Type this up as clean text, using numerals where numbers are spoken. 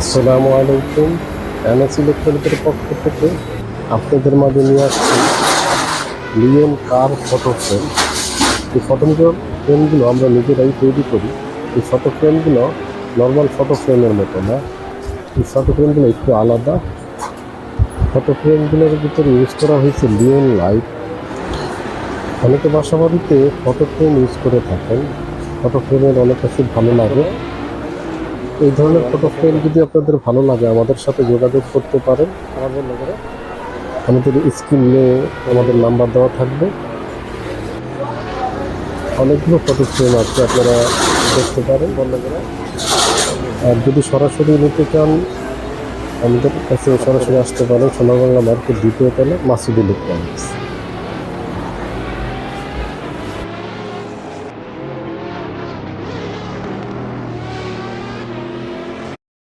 আসসালামু আলাইকুম। এনএস ইলেকট্রনিকের পক্ষ থেকে আপনাদের মাঝে নিয়ে আসছি লিওন কার ফটো ফ্রেম। এই ফ্রেমগুলো আমরা নিজেরাই তৈরি করি। এই ফটো ফ্রেমগুলো নর্মাল ফটো ফ্রেমের মতো না, এই ফটো ফ্রেমগুলো একটু আলাদা। ফটো ফ্রেমগুলোর ভিতরে ইউজ করা হয়েছে লিওন লাইট। অনেকে বাসা বাড়িতে ফটো ফ্রেম ইউজ করে থাকেন, ফটো ফ্রেমের অনেক কিছু ভালো লাগে। এই ধরনের ফটো ফ্রেম যদি আপনাদের ভালো লাগে আমাদের সাথে যোগাযোগ করতে পারেন। আমাদের স্ক্রিনে আমাদের নাম্বার দেওয়া থাকবে। অনেকগুলো ফটো ফ্রেম আছে, আপনারা দেখতে পারেন। আর যদি সরাসরি নিতে চান আমাদের কাছে সরাসরি আসতে পারেন। সোনারবাংলা মার্কেট দ্বিতীয় তলা, মাসুদ ইলেকট্রনিক্স।